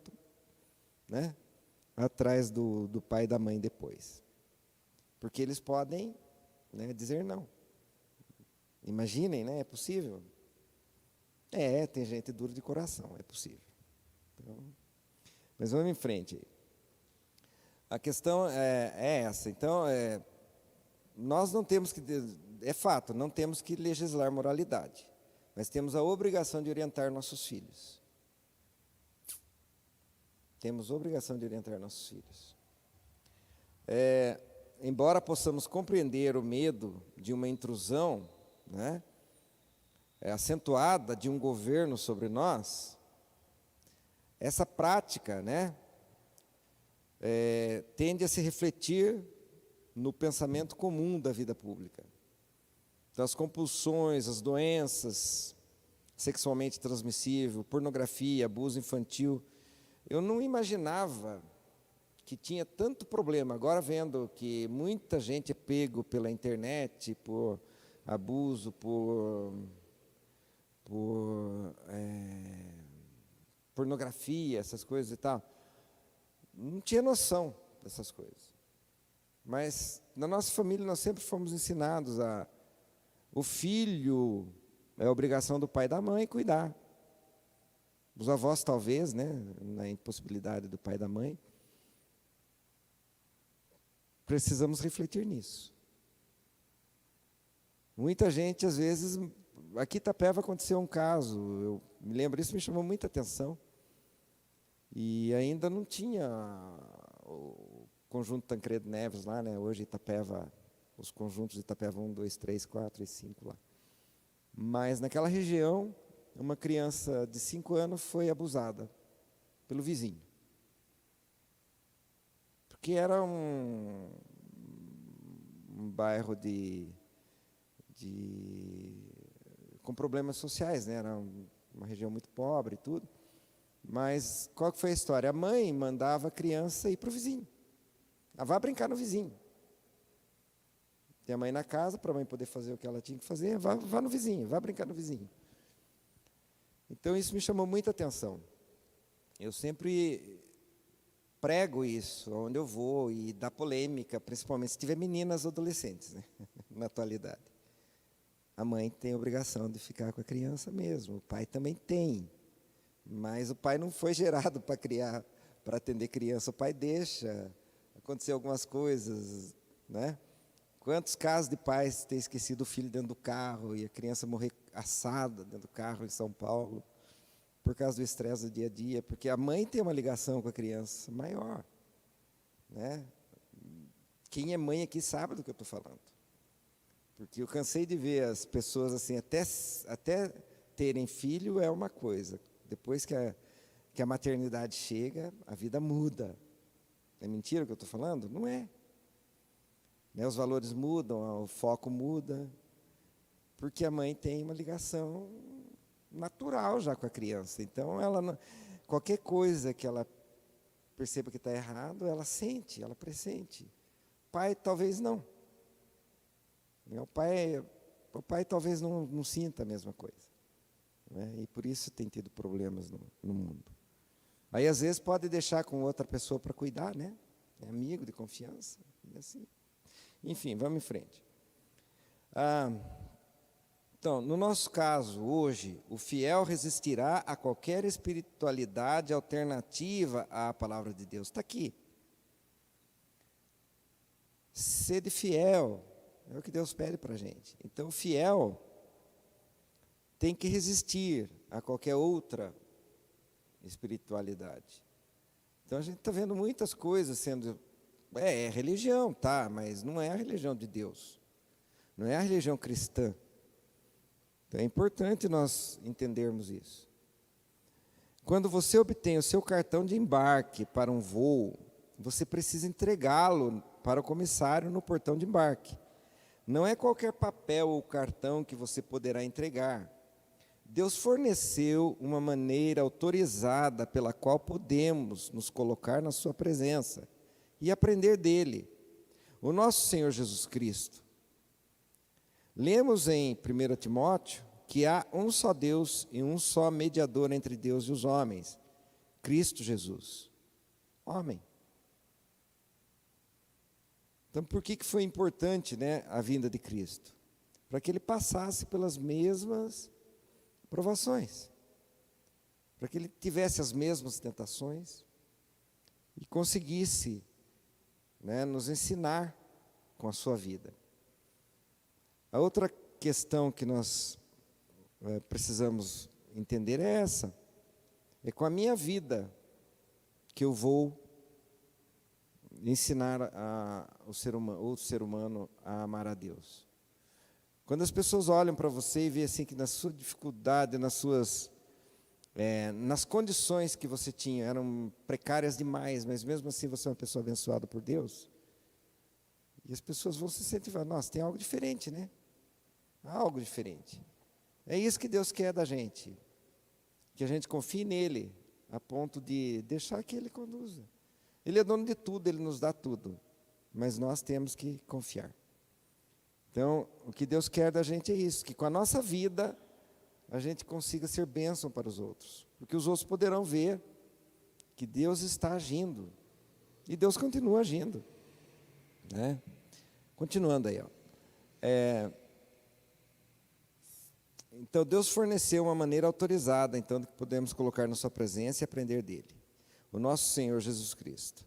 né? Atrás do pai e da mãe depois. Porque eles podem, né, dizer não. Imaginem, né? É possível? Tem gente dura de coração, é possível. Então, mas vamos em frente. A questão é essa. Então, nós não temos que, é fato, não temos que legislar moralidade, mas temos a obrigação de orientar nossos filhos. Temos obrigação de orientar nossos filhos. Embora possamos compreender o medo de uma intrusão, né, acentuada de um governo sobre nós, essa prática, né, tende a se refletir no pensamento comum da vida pública. Então, as compulsões, as doenças sexualmente transmissíveis, pornografia, abuso infantil, Eu não imaginava que tinha tanto problema. Agora vendo que muita gente é pego pela internet, por abuso, por pornografia, essas coisas e tal. Não tinha noção dessas coisas. Mas na nossa família nós sempre fomos ensinados o filho é obrigação do pai e da mãe cuidar. Os avós talvez, né, na impossibilidade do pai e da mãe. Precisamos refletir nisso. Muita gente, às vezes, aqui em Itapeva aconteceu um caso, eu me lembro, isso me chamou muita atenção, e ainda não tinha o conjunto Tancredo Neves lá, né? Hoje Itapeva, os conjuntos de Itapeva 1, 2, 3, 4 e 5 lá. Mas naquela região, uma criança de 5 anos foi abusada pelo vizinho. Porque era um bairro com problemas sociais, né? Era uma região muito pobre e tudo. Mas qual que foi a história? A mãe mandava a criança ir para o vizinho. Ela vai brincar no vizinho. Tem a mãe na casa, para a mãe poder fazer o que ela tinha que fazer, vá no vizinho, vá brincar no vizinho. Então isso me chamou muita atenção. Eu sempre prego isso, onde eu vou, e dá polêmica, principalmente se tiver meninas ou adolescentes, né? Na atualidade. A mãe tem a obrigação de ficar com a criança mesmo, o pai também tem. Mas o pai não foi gerado para criar, para atender criança. O pai deixa acontecer algumas coisas, né? Quantos casos de pais têm esquecido o filho dentro do carro e a criança morrer assada dentro do carro em São Paulo, por causa do estresse do dia a dia, porque a mãe tem uma ligação com a criança maior, né? Quem é mãe aqui sabe do que eu estou falando. Porque eu cansei de ver as pessoas assim, até terem filho é uma coisa. Depois que a maternidade chega, a vida muda. É mentira o que eu estou falando? Não é. Né, os valores mudam, o foco muda, porque a mãe tem uma ligação natural já com a criança. Então, qualquer coisa que ela perceba que está errado, ela sente, ela pressente. O pai talvez não. O pai talvez não sinta a mesma coisa. Né? E por isso tem tido problemas no mundo. Aí, às vezes, pode deixar com outra pessoa para cuidar, né? É amigo de confiança, e assim. Enfim, vamos em frente. Então, no nosso caso, hoje, o fiel resistirá a qualquer espiritualidade alternativa à palavra de Deus. Está aqui. Sede fiel, é o que Deus pede para a gente. Então, o fiel tem que resistir a qualquer outra espiritualidade. Então, a gente está vendo muitas coisas sendo... É religião, tá, mas não é a religião de Deus. Não é a religião cristã. Então é importante nós entendermos isso. Quando você obtém o seu cartão de embarque para um voo, você precisa entregá-lo para o comissário no portão de embarque. Não é qualquer papel ou cartão que você poderá entregar. Deus forneceu uma maneira autorizada pela qual podemos nos colocar na sua presença e aprender dele, o nosso Senhor Jesus Cristo. Lemos em 1 Timóteo que há um só Deus e um só mediador entre Deus e os homens, Cristo Jesus, homem. Então, por que foi importante, né, a vinda de Cristo? Para que ele passasse pelas mesmas provações, para que ele tivesse as mesmas tentações e conseguisse, né, nos ensinar com a sua vida. A outra questão que nós precisamos entender é essa. É com a minha vida que eu vou ensinar o ser humano a amar a Deus. Quando as pessoas olham para você e veem assim que na sua dificuldade, nas condições que você tinha, eram precárias demais, mas mesmo assim você é uma pessoa abençoada por Deus, e as pessoas vão se sentir, nossa, tem algo diferente, né? Algo diferente. É isso que Deus quer da gente, que a gente confie nele, a ponto de deixar que Ele conduza. Ele é dono de tudo, Ele nos dá tudo, mas nós temos que confiar. Então, o que Deus quer da gente é isso, que com a nossa vida a gente consiga ser bênção para os outros, porque os outros poderão ver que Deus está agindo, e Deus continua agindo, né? Continuando aí, ó. Então, Deus forneceu uma maneira autorizada, então, que podemos colocar na sua presença e aprender dele, o nosso Senhor Jesus Cristo.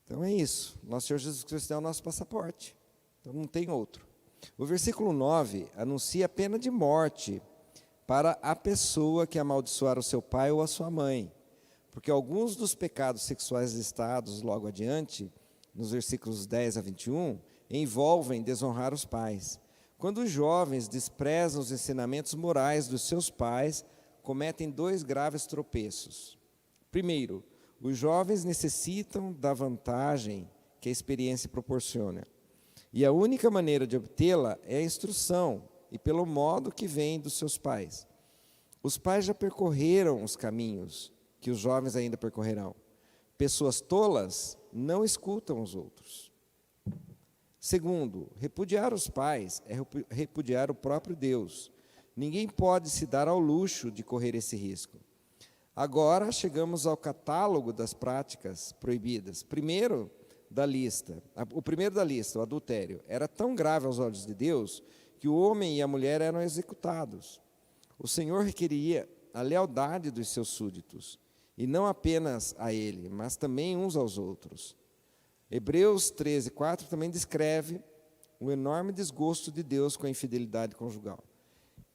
Então é isso, nosso Senhor Jesus Cristo é o nosso passaporte, então não tem outro. O versículo 9 anuncia a pena de morte para a pessoa que amaldiçoar o seu pai ou a sua mãe, porque alguns dos pecados sexuais listados logo adiante, nos versículos 10 a 21, envolvem desonrar os pais. Quando os jovens desprezam os ensinamentos morais dos seus pais, cometem 2 graves tropeços. Primeiro, os jovens necessitam da vantagem que a experiência proporciona. E a única maneira de obtê-la é a instrução, e pelo modo que vem dos seus pais. Os pais já percorreram os caminhos que os jovens ainda percorrerão. Pessoas tolas não escutam os outros. Segundo, repudiar os pais é repudiar o próprio Deus. Ninguém pode se dar ao luxo de correr esse risco. Agora chegamos ao catálogo das práticas proibidas. O primeiro da lista, o adultério, era tão grave aos olhos de Deus que o homem e a mulher eram executados. O Senhor requeria a lealdade dos seus súditos, e não apenas a ele, mas também uns aos outros. Hebreus 13:4 também descreve o enorme desgosto de Deus com a infidelidade conjugal.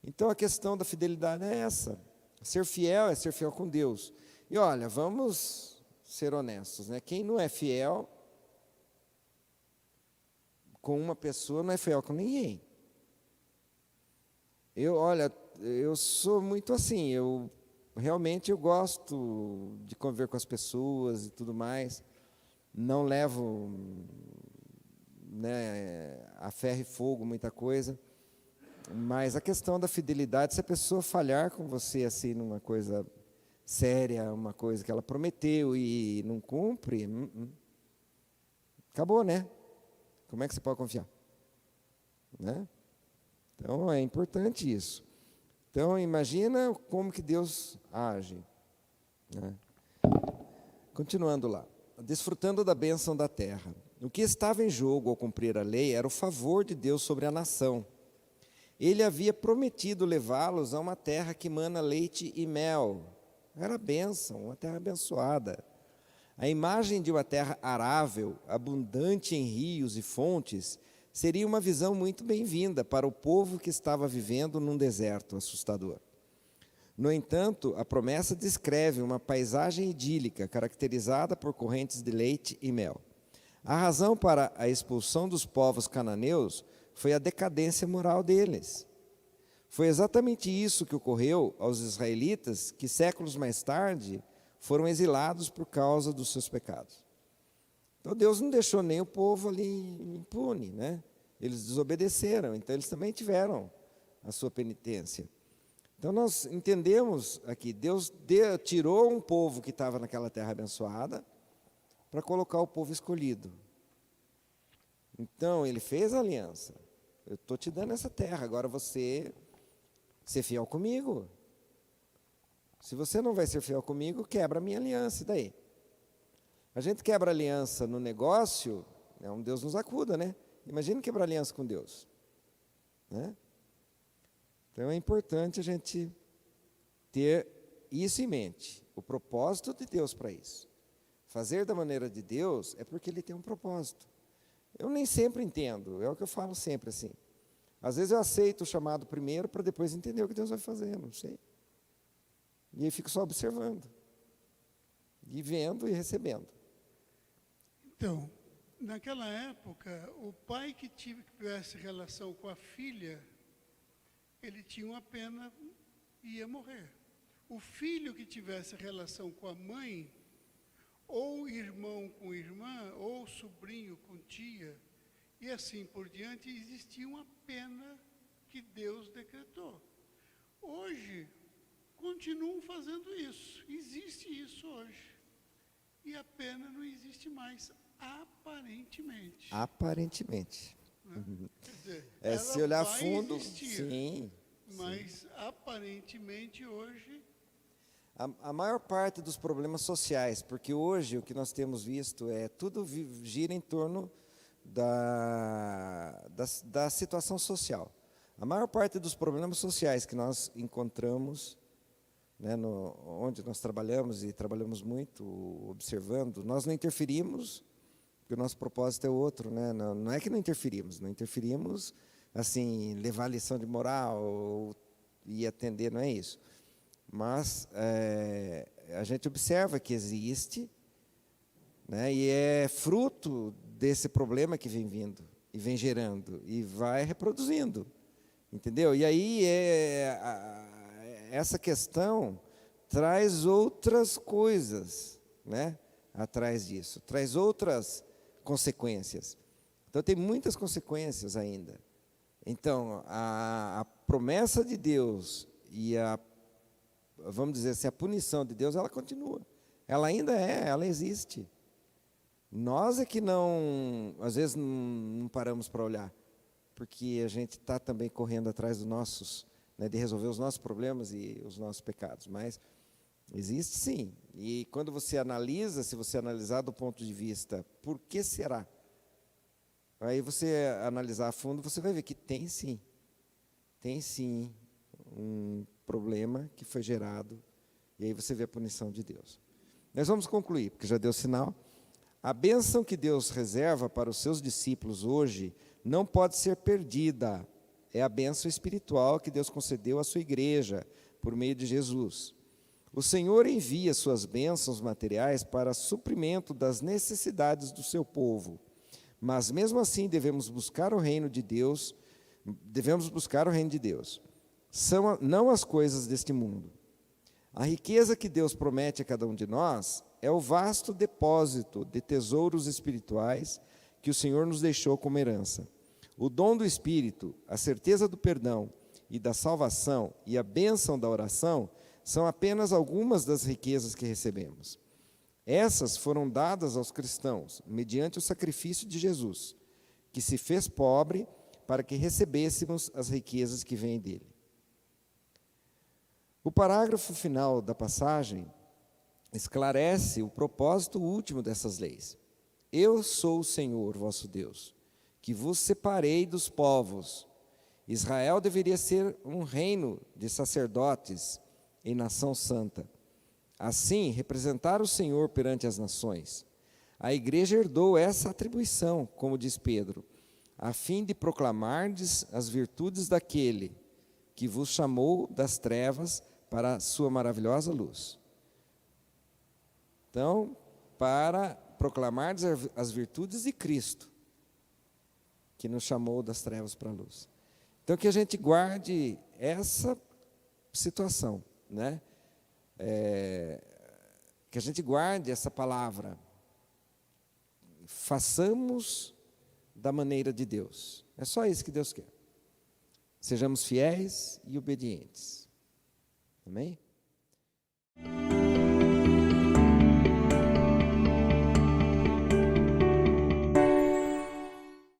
Então a questão da fidelidade é essa. Ser fiel é ser fiel com Deus. E olha, vamos ser honestos, né? Quem não é fiel com uma pessoa não é fiel com ninguém. Eu sou muito assim, eu gosto de conviver com as pessoas e tudo mais. Não levo, né, a ferro e fogo muita coisa, mas a questão da fidelidade, se a pessoa falhar com você assim numa coisa séria, uma coisa que ela prometeu e não cumpre, acabou, né? Como é que você pode confiar? Né? Então é importante isso. Então imagina como que Deus age, né? Continuando lá. Desfrutando da bênção da terra. O que estava em jogo ao cumprir a lei era o favor de Deus sobre a nação. Ele havia prometido levá-los a uma terra que mana leite e mel. Era bênção, uma terra abençoada. A imagem de uma terra arável, abundante em rios e fontes, seria uma visão muito bem-vinda para o povo que estava vivendo num deserto assustador. No entanto, a promessa descreve uma paisagem idílica, caracterizada por correntes de leite e mel. A razão para a expulsão dos povos cananeus foi a decadência moral deles. Foi exatamente isso que ocorreu aos israelitas, que séculos mais tarde foram exilados por causa dos seus pecados. Então Deus não deixou nem o povo ali impune, né? Eles desobedeceram, então eles também tiveram a sua penitência. Então nós entendemos aqui, Deus tirou um povo que estava naquela terra abençoada para colocar o povo escolhido. Então ele fez a aliança. Eu estou te dando essa terra, agora você ser fiel comigo. Se você não vai ser fiel comigo, quebra a minha aliança, e daí? A gente quebra aliança no negócio, Deus nos acuda, né? Imagina quebrar aliança com Deus, né? Então é importante a gente ter isso em mente, o propósito de Deus para isso. Fazer da maneira de Deus é porque Ele tem um propósito. Eu nem sempre entendo, é o que eu falo sempre assim. Às vezes eu aceito o chamado primeiro para depois entender o que Deus vai fazer, não sei. E aí fico só observando, e vendo e recebendo. Então, naquela época, o pai que tivesse relação com a filha, ele tinha uma pena e ia morrer. O filho que tivesse relação com a mãe, ou irmão com irmã, ou sobrinho com tia, e assim por diante, existia uma pena que Deus decretou. Hoje, continuam fazendo isso. Existe isso hoje. E a pena não existe mais, aparentemente. Aparentemente. Quer dizer, Se ela olhar vai fundo, existir, sim. mas aparentemente hoje A maior parte dos problemas sociais, porque hoje o que nós temos visto é tudo gira em torno da situação social. A maior parte dos problemas sociais que nós encontramos, né, onde nós trabalhamos e trabalhamos muito, observando, nós não interferimos, porque o nosso propósito é outro, né? Não é que não interferimos, assim, levar lição de moral e atender, não é isso. Mas a gente observa que existe, né, e é fruto desse problema que vem vindo, e vem gerando, e vai reproduzindo, entendeu? E aí essa questão traz outras coisas, né, atrás disso, traz outras consequências. Então tem muitas consequências ainda. Então a promessa de Deus e vamos dizer assim, a punição de Deus, ela continua. Ela ainda ela existe. Nós é que às vezes não paramos para olhar, porque a gente está também correndo atrás dos nossos, né, de resolver os nossos problemas e os nossos pecados. Mas existe sim. E quando você analisa, se você analisar do ponto de vista, por que será? Aí você analisar a fundo, você vai ver que tem sim um problema que foi gerado, e aí você vê a punição de Deus. Nós vamos concluir, porque já deu sinal. A bênção que Deus reserva para os seus discípulos hoje não pode ser perdida. É a bênção espiritual que Deus concedeu à sua igreja, por meio de Jesus. O Senhor envia suas bênçãos materiais para suprimento das necessidades do seu povo. Mas mesmo assim devemos buscar o reino de Deus, São não as coisas deste mundo. A riqueza que Deus promete a cada um de nós é o vasto depósito de tesouros espirituais que o Senhor nos deixou como herança. O dom do Espírito, a certeza do perdão e da salvação e a bênção da oração são apenas algumas das riquezas que recebemos. Essas foram dadas aos cristãos mediante o sacrifício de Jesus, que se fez pobre para que recebêssemos as riquezas que vêm dele. O parágrafo final da passagem esclarece o propósito último dessas leis. Eu sou o Senhor, vosso Deus, que vos separei dos povos. Israel deveria ser um reino de sacerdotes em nação santa. Assim, representar o Senhor perante as nações. A igreja herdou essa atribuição, como diz Pedro, a fim de proclamardes as virtudes daquele que vos chamou das trevas para a sua maravilhosa luz. Então, para proclamardes as virtudes de Cristo, que nos chamou das trevas para a luz. Então, que a gente guarde essa situação, né? Que a gente guarde essa palavra. Façamos da maneira de Deus. É só isso que Deus quer. Sejamos fiéis e obedientes. Amém?